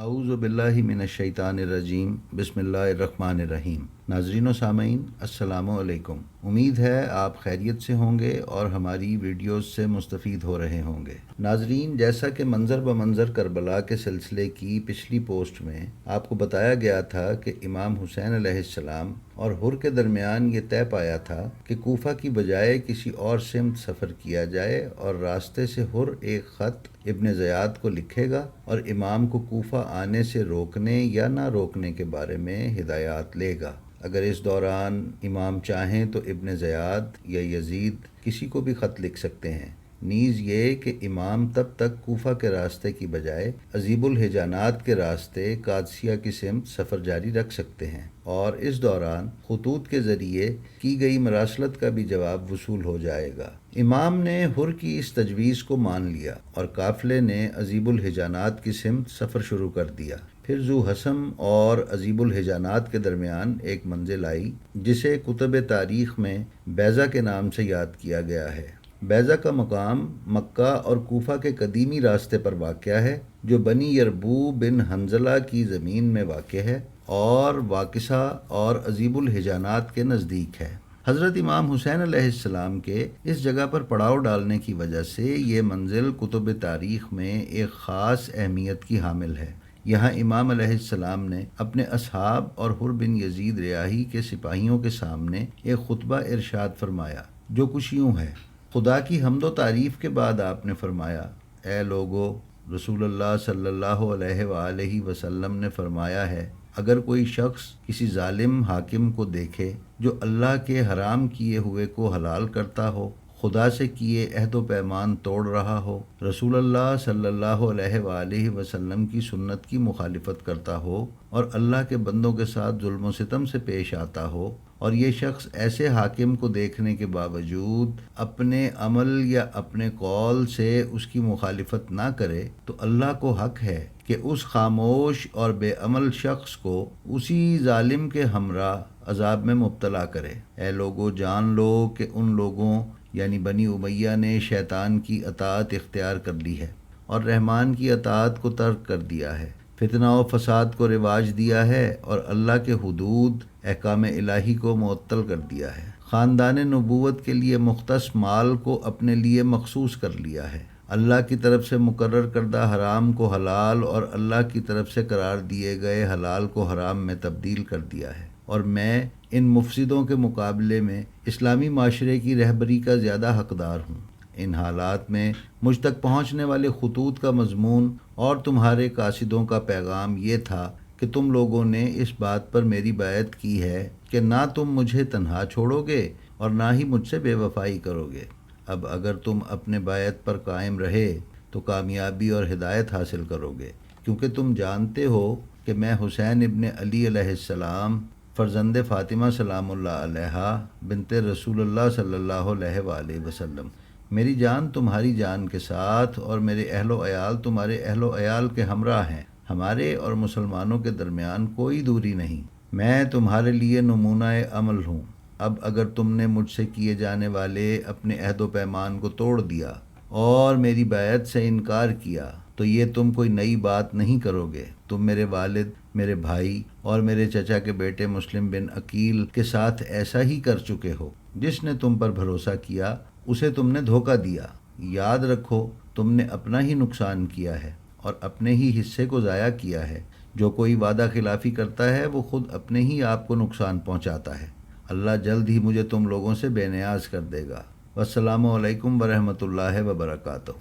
اعوذ باللہ من الشیطان الرجیم بسم اللہ الرحمن الرحیم۔ ناظرین و سامعین السلام علیکم۔ امید ہے آپ خیریت سے ہوں گے اور ہماری ویڈیوز سے مستفید ہو رہے ہوں گے۔ ناظرین، جیسا کہ منظر بمنظر کربلا کے سلسلے کی پچھلی پوسٹ میں آپ کو بتایا گیا تھا کہ امام حسین علیہ السلام اور حر کے درمیان یہ طے پایا تھا کہ کوفہ کی بجائے کسی اور سمت سفر کیا جائے اور راستے سے حر ایک خط ابن زیاد کو لکھے گا اور امام کو کوفہ آنے سے روکنے یا نہ روکنے کے بارے میں ہدایات لے گا۔ اگر اس دوران امام چاہیں تو ابن زیاد یا یزید کسی کو بھی خط لکھ سکتے ہیں، نیز یہ کہ امام تب تک کوفہ کے راستے کی بجائے عذیب الحجانات کے راستے قادسیہ کی سمت سفر جاری رکھ سکتے ہیں، اور اس دوران خطوط کے ذریعے کی گئی مراسلت کا بھی جواب وصول ہو جائے گا۔ امام نے حر کی اس تجویز کو مان لیا اور قافلے نے عذیب الحجانات کی سمت سفر شروع کر دیا۔ پھر ذو حسم اور عذیب الحجانات کے درمیان ایک منزل آئی جسے کتب تاریخ میں بیضہ کے نام سے یاد کیا گیا ہے۔ بیضہ کا مقام مکہ اور کوفہ کے قدیمی راستے پر واقع ہے، جو بنی یربوع بن حنظلہ کی زمین میں واقع ہے اور واقصہ اور عذیب الحجانات کے نزدیک ہے۔ حضرت امام حسین علیہ السلام کے اس جگہ پر پڑاؤ ڈالنے کی وجہ سے یہ منزل کتب تاریخ میں ایک خاص اہمیت کی حامل ہے۔ یہاں امام علیہ السلام نے اپنے اصحاب اور حر بن یزید ریاحی کے سپاہیوں کے سامنے ایک خطبہ ارشاد فرمایا، جو کچھ یوں ہے۔ خدا کی حمد و تعریف کے بعد آپ نے فرمایا، اے لوگو، رسول اللہ صلی اللہ علیہ وآلہ وسلم نے فرمایا ہے، اگر کوئی شخص کسی ظالم حاکم کو دیکھے جو اللہ کے حرام کیے ہوئے کو حلال کرتا ہو، خدا سے کیے عہد و پیمان توڑ رہا ہو، رسول اللہ صلی اللہ علیہ وآلہ وسلم کی سنت کی مخالفت کرتا ہو اور اللہ کے بندوں کے ساتھ ظلم و ستم سے پیش آتا ہو، اور یہ شخص ایسے حاکم کو دیکھنے کے باوجود اپنے عمل یا اپنے قول سے اس کی مخالفت نہ کرے، تو اللہ کو حق ہے کہ اس خاموش اور بے عمل شخص کو اسی ظالم کے ہمراہ عذاب میں مبتلا کرے۔ اے لوگو، جان لو کہ ان لوگوں یعنی بنی امیہ نے شیطان کی اطاعت اختیار کر لی ہے اور رحمان کی اطاعت کو ترک کر دیا ہے، فتنہ و فساد کو رواج دیا ہے اور اللہ کے حدود احکام الہی کو معطل کر دیا ہے، خاندان نبوت کے لیے مختص مال کو اپنے لیے مخصوص کر لیا ہے، اللہ کی طرف سے مقرر کردہ حرام کو حلال اور اللہ کی طرف سے قرار دیے گئے حلال کو حرام میں تبدیل کر دیا ہے، اور میں ان مفسدوں کے مقابلے میں اسلامی معاشرے کی رہبری کا زیادہ حقدار ہوں۔ ان حالات میں مجھ تک پہنچنے والے خطوط کا مضمون اور تمہارے قاصدوں کا پیغام یہ تھا کہ تم لوگوں نے اس بات پر میری بیعت کی ہے کہ نہ تم مجھے تنہا چھوڑو گے اور نہ ہی مجھ سے بے وفائی کرو گے۔ اب اگر تم اپنے بیعت پر قائم رہے تو کامیابی اور ہدایت حاصل کرو گے، کیونکہ تم جانتے ہو کہ میں حسین ابن علی علیہ السلام، فرزند فاطمہ سلام اللہ علیہا، بنت رسول اللہ صلی اللہ علیہ وآلہ وسلم، میری جان تمہاری جان کے ساتھ اور میرے اہل و عیال تمہارے اہل و عیال کے ہمراہ ہیں۔ ہمارے اور مسلمانوں کے درمیان کوئی دوری نہیں۔ میں تمہارے لیے نمونہ عمل ہوں۔ اب اگر تم نے مجھ سے کیے جانے والے اپنے عہد و پیمان کو توڑ دیا اور میری بیعت سے انکار کیا تو یہ تم کوئی نئی بات نہیں کرو گے۔ تم میرے والد، میرے بھائی اور میرے چچا کے بیٹے مسلم بن عقیل کے ساتھ ایسا ہی کر چکے ہو۔ جس نے تم پر بھروسہ کیا اسے تم نے دھوکہ دیا۔ یاد رکھو، تم نے اپنا ہی نقصان کیا ہے اور اپنے ہی حصے کو ضائع کیا ہے۔ جو کوئی وعدہ خلافی کرتا ہے وہ خود اپنے ہی آپ کو نقصان پہنچاتا ہے۔ اللہ جلد ہی مجھے تم لوگوں سے بے نیاز کر دے گا۔ والسلام علیکم ورحمۃ اللہ وبرکاتہ۔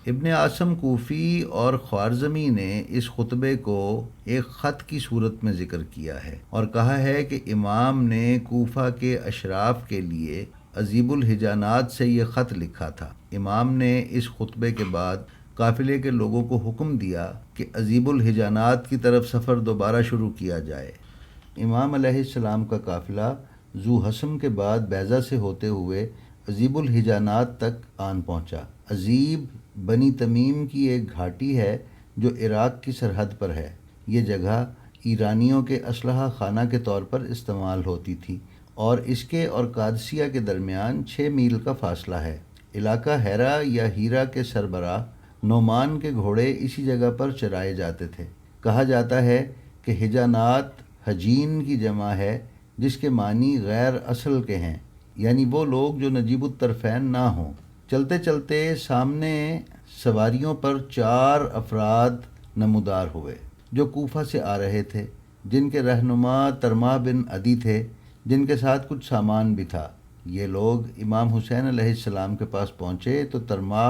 ابن عاصم کوفی اور خوارزمی نے اس خطبے کو ایک خط کی صورت میں ذکر کیا ہے اور کہا ہے کہ امام نے کوفہ کے اشراف کے لیے عذیب الحجانات سے یہ خط لکھا تھا۔ امام نے اس خطبے کے بعد قافلے کے لوگوں کو حکم دیا کہ عذیب الحجانات کی طرف سفر دوبارہ شروع کیا جائے۔ امام علیہ السلام کا قافلہ ذو حسم کے بعد بیضہ سے ہوتے ہوئے عذیب الحجانات تک آن پہنچا۔ عذیب بنی تمیم کی ایک گھاٹی ہے جو عراق کی سرحد پر ہے۔ یہ جگہ ایرانیوں کے اسلحہ خانہ کے طور پر استعمال ہوتی تھی اور اس کے اور قادسیہ کے درمیان 6 میل کا فاصلہ ہے۔ علاقہ ہیرا یا ہیرا کے سربراہ نعمان کے گھوڑے اسی جگہ پر چرائے جاتے تھے۔ کہا جاتا ہے کہ حجانات حجین کی جمع ہے، جس کے معنی غیر اصل کے ہیں، یعنی وہ لوگ جو نجیب الطرفین نہ ہوں۔ چلتے چلتے سامنے سواریوں پر 4 افراد نمودار ہوئے جو کوفہ سے آ رہے تھے، جن کے رہنما ترما بن عدی تھے، جن کے ساتھ کچھ سامان بھی تھا۔ یہ لوگ امام حسین علیہ السلام کے پاس پہنچے تو ترما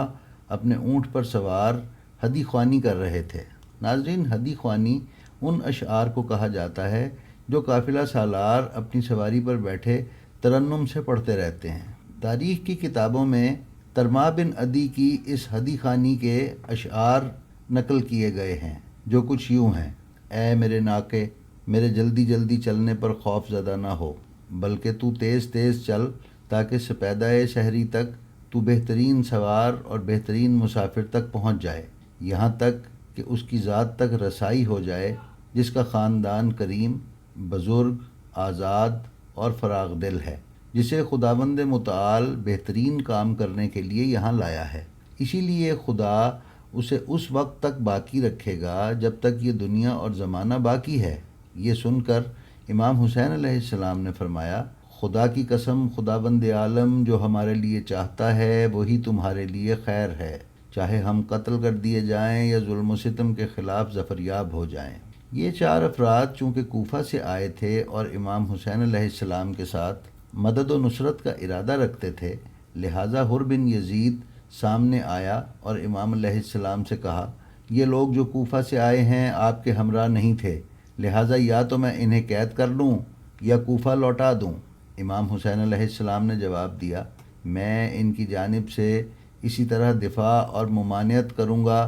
اپنے اونٹ پر سوار ہدی خوانی کر رہے تھے۔ ناظرین، ہدی خوانی ان اشعار کو کہا جاتا ہے جو قافلہ سالار اپنی سواری پر بیٹھے ترنم سے پڑھتے رہتے ہیں۔ تاریخ کی کتابوں میں ترما بن عدی کی اس ہدی خوانی کے اشعار نقل کیے گئے ہیں، جو کچھ یوں ہیں: اے میرے ناقے، میرے جلدی جلدی چلنے پر خوف زدہ نہ ہو، بلکہ تو تیز تیز چل تاکہ سپیدۂ شہری تک تو بہترین سوار اور بہترین مسافر تک پہنچ جائے، یہاں تک کہ اس کی ذات تک رسائی ہو جائے جس کا خاندان کریم، بزرگ، آزاد اور فراغ دل ہے، جسے خداوند متعال بہترین کام کرنے کے لیے یہاں لایا ہے۔ اسی لیے خدا اسے اس وقت تک باقی رکھے گا جب تک یہ دنیا اور زمانہ باقی ہے۔ یہ سن کر امام حسین علیہ السلام نے فرمایا: خدا کی قسم، خداوند عالم جو ہمارے لیے چاہتا ہے وہی تمہارے لیے خیر ہے، چاہے ہم قتل کر دیے جائیں یا ظلم و ستم کے خلاف ظفریاب ہو جائیں۔ یہ 4 افراد چونکہ کوفہ سے آئے تھے اور امام حسین علیہ السلام کے ساتھ مدد و نصرت کا ارادہ رکھتے تھے، لہٰذا حر بن یزید سامنے آیا اور امام علیہ السلام سے کہا: یہ لوگ جو کوفہ سے آئے ہیں آپ کے ہمراہ نہیں تھے، لہٰذا یا تو میں انہیں قید کر لوں یا کوفہ لوٹا دوں۔ امام حسین علیہ السلام نے جواب دیا: میں ان کی جانب سے اسی طرح دفاع اور ممانعت کروں گا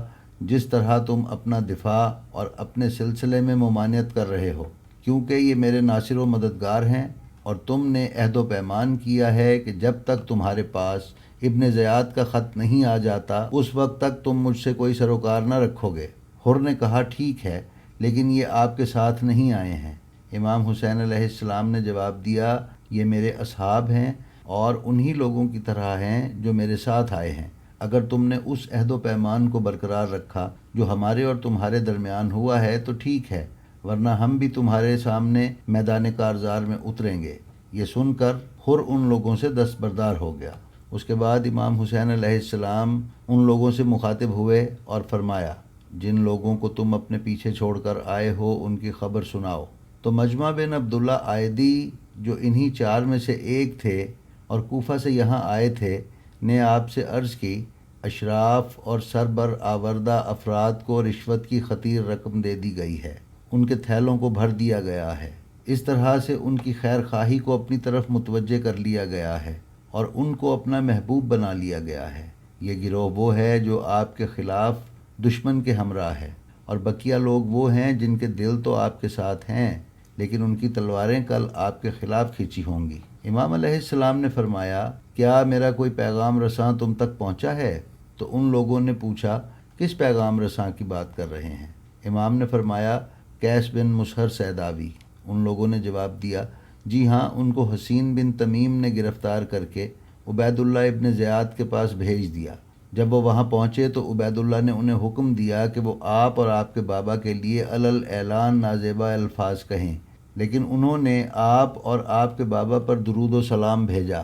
جس طرح تم اپنا دفاع اور اپنے سلسلے میں ممانعت کر رہے ہو، کیونکہ یہ میرے ناصر و مددگار ہیں، اور تم نے عہد و پیمان کیا ہے کہ جب تک تمہارے پاس ابن زیاد کا خط نہیں آ جاتا اس وقت تک تم مجھ سے کوئی سروکار نہ رکھو گے۔ حر نے کہا: ٹھیک ہے، لیکن یہ آپ کے ساتھ نہیں آئے ہیں۔ امام حسین علیہ السلام نے جواب دیا: یہ میرے اصحاب ہیں اور انہی لوگوں کی طرح ہیں جو میرے ساتھ آئے ہیں۔ اگر تم نے اس عہد و پیمان کو برقرار رکھا جو ہمارے اور تمہارے درمیان ہوا ہے تو ٹھیک ہے، ورنہ ہم بھی تمہارے سامنے میدان کارزار میں اتریں گے۔ یہ سن کر حر ان لوگوں سے دستبردار ہو گیا۔ اس کے بعد امام حسین علیہ السلام ان لوگوں سے مخاطب ہوئے اور فرمایا: جن لوگوں کو تم اپنے پیچھے چھوڑ کر آئے ہو ان کی خبر سناؤ۔ تو مجمع بن عبداللہ عائدی، جو انہی 4 میں سے ایک تھے اور کوفہ سے یہاں آئے تھے، نے آپ سے عرض کی: اشراف اور سربر آوردہ افراد کو رشوت کی خطیر رقم دے دی گئی ہے، ان کے تھیلوں کو بھر دیا گیا ہے، اس طرح سے ان کی خیر خواہی کو اپنی طرف متوجہ کر لیا گیا ہے اور ان کو اپنا محبوب بنا لیا گیا ہے۔ یہ گروہ وہ ہے جو آپ کے خلاف دشمن کے ہمراہ ہے، اور بقیہ لوگ وہ ہیں جن کے دل تو آپ کے ساتھ ہیں لیکن ان کی تلواریں کل آپ کے خلاف کھینچی ہوں گی۔ امام علیہ السلام نے فرمایا: کیا میرا کوئی پیغام رساں تم تک پہنچا ہے؟ تو ان لوگوں نے پوچھا: کس پیغام رساں کی بات کر رہے ہیں؟ امام نے فرمایا: قیس بن مسہر سیداوی۔ ان لوگوں نے جواب دیا: جی ہاں، ان کو حسین بن تمیم نے گرفتار کر کے عبید اللہ ابن زیاد کے پاس بھیج دیا۔ جب وہ وہاں پہنچے تو عبید اللہ نے انہیں حکم دیا کہ وہ آپ اور آپ کے بابا کے لیے علل اعلان نازیبا الفاظ کہیں، لیکن انہوں نے آپ اور آپ کے بابا پر درود و سلام بھیجا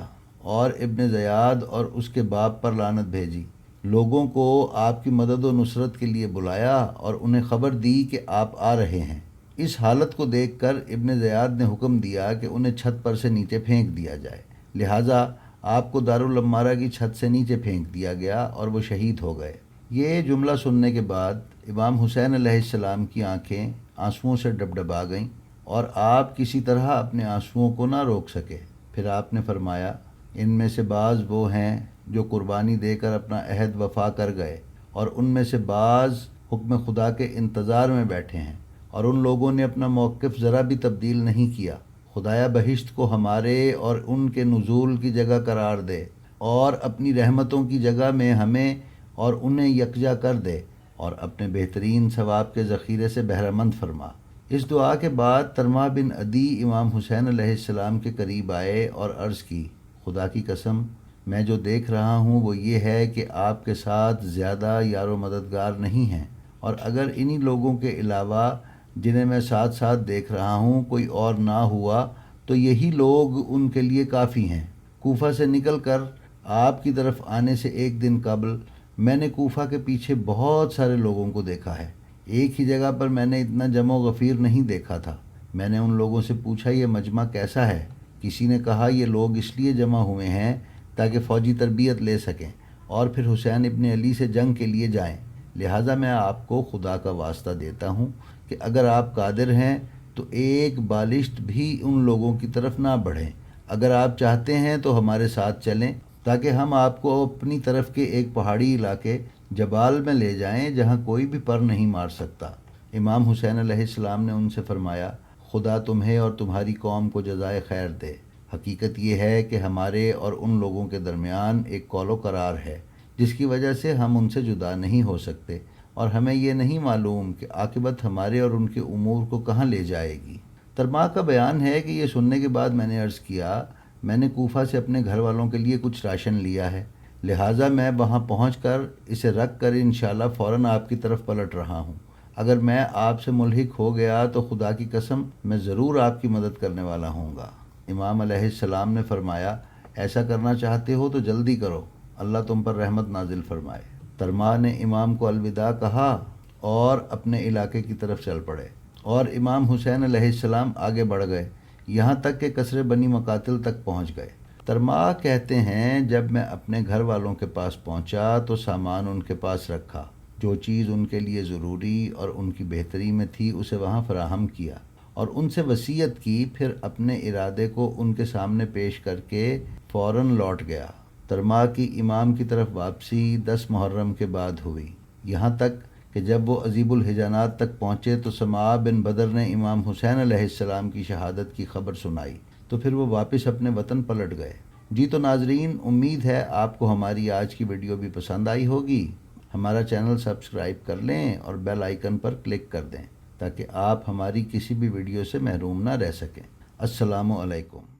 اور ابن زیاد اور اس کے باپ پر لعنت بھیجی، لوگوں کو آپ کی مدد و نصرت کے لیے بلایا اور انہیں خبر دی کہ آپ آ رہے ہیں۔ اس حالت کو دیکھ کر ابن زیاد نے حکم دیا کہ انہیں چھت پر سے نیچے پھینک دیا جائے، لہٰذا آپ کو دارالعمارہ کی چھت سے نیچے پھینک دیا گیا اور وہ شہید ہو گئے۔ یہ جملہ سننے کے بعد امام حسین علیہ السلام کی آنکھیں آنسوؤں سے ڈبڈبا گئیں اور آپ کسی طرح اپنے آنسوؤں کو نہ روک سکے۔ پھر آپ نے فرمایا: ان میں سے بعض وہ ہیں جو قربانی دے کر اپنا عہد وفا کر گئے، اور ان میں سے بعض حکم خدا کے انتظار میں بیٹھے ہیں، اور ان لوگوں نے اپنا موقف ذرا بھی تبدیل نہیں کیا۔ خدایا بہشت کو ہمارے اور ان کے نزول کی جگہ قرار دے، اور اپنی رحمتوں کی جگہ میں ہمیں اور انہیں یکجا کر دے، اور اپنے بہترین ثواب کے ذخیرے سے بہرہ مند فرما۔ اس دعا کے بعد ترما بن عدی امام حسین علیہ السلام کے قریب آئے اور عرض کی: خدا کی قسم، میں جو دیکھ رہا ہوں وہ یہ ہے کہ آپ کے ساتھ زیادہ یار و مددگار نہیں ہیں، اور اگر انہی لوگوں کے علاوہ جنہیں میں ساتھ ساتھ دیکھ رہا ہوں کوئی اور نہ ہوا تو یہی لوگ ان کے لیے کافی ہیں۔ کوفہ سے نکل کر آپ کی طرف آنے سے ایک دن قبل میں نے کوفہ کے پیچھے بہت سارے لوگوں کو دیکھا ہے۔ ایک ہی جگہ پر میں نے اتنا جمع و غفیر نہیں دیکھا تھا۔ میں نے ان لوگوں سے پوچھا یہ مجمع کیسا ہے؟ کسی نے کہا یہ لوگ اس لیے جمع ہوئے ہیں تاکہ فوجی تربیت لے سکیں اور پھر حسین ابن علی سے جنگ کے لیے جائیں۔ لہٰذا میں آپ کو خدا کا واسطہ دیتا ہوں کہ اگر آپ قادر ہیں تو ایک بالشت بھی ان لوگوں کی طرف نہ بڑھیں۔ اگر آپ چاہتے ہیں تو ہمارے ساتھ چلیں تاکہ ہم آپ کو اپنی طرف کے ایک پہاڑی علاقے جبال میں لے جائیں جہاں کوئی بھی پر نہیں مار سکتا۔ امام حسین علیہ السلام نے ان سے فرمایا خدا تمہیں اور تمہاری قوم کو جزائے خیر دے۔ حقیقت یہ ہے کہ ہمارے اور ان لوگوں کے درمیان ایک قول و قرار ہے جس کی وجہ سے ہم ان سے جدا نہیں ہو سکتے، اور ہمیں یہ نہیں معلوم کہ عاقبت ہمارے اور ان کے امور کو کہاں لے جائے گی۔ ترما کا بیان ہے کہ یہ سننے کے بعد میں نے عرض کیا میں نے کوفہ سے اپنے گھر والوں کے لیے کچھ راشن لیا ہے، لہٰذا میں وہاں پہنچ کر اسے رکھ کر انشاءاللہ فوراً آپ کی طرف پلٹ رہا ہوں۔ اگر میں آپ سے ملحق ہو گیا تو خدا کی قسم میں ضرور آپ کی مدد کرنے والا ہوں گا۔ امام علیہ السلام نے فرمایا ایسا کرنا چاہتے ہو تو جلدی کرو، اللہ تم پر رحمت نازل فرمائے۔ ترما نے امام کو الوداع کہا اور اپنے علاقے کی طرف چل پڑے، اور امام حسین علیہ السلام آگے بڑھ گئے یہاں تک کہ قصر بنی مقاتل تک پہنچ گئے۔ ترما کہتے ہیں جب میں اپنے گھر والوں کے پاس پہنچا تو سامان ان کے پاس رکھا، جو چیز ان کے لیے ضروری اور ان کی بہتری میں تھی اسے وہاں فراہم کیا، اور ان سے وصیت کی، پھر اپنے ارادے کو ان کے سامنے پیش کر کے فوراً لوٹ گیا۔ ترما کی امام کی طرف واپسی 10 محرم کے بعد ہوئی، یہاں تک کہ جب وہ عذیب الحجانات تک پہنچے تو سماع بن بدر نے امام حسین علیہ السلام کی شہادت کی خبر سنائی، تو پھر وہ واپس اپنے وطن پلٹ گئے۔ جی تو ناظرین، امید ہے آپ کو ہماری آج کی ویڈیو بھی پسند آئی ہوگی۔ ہمارا چینل سبسکرائب کر لیں اور بیل آئیکن پر کلک کر دیں تاکہ آپ ہماری کسی بھی ویڈیو سے محروم نہ رہ سکیں۔ السلام علیکم۔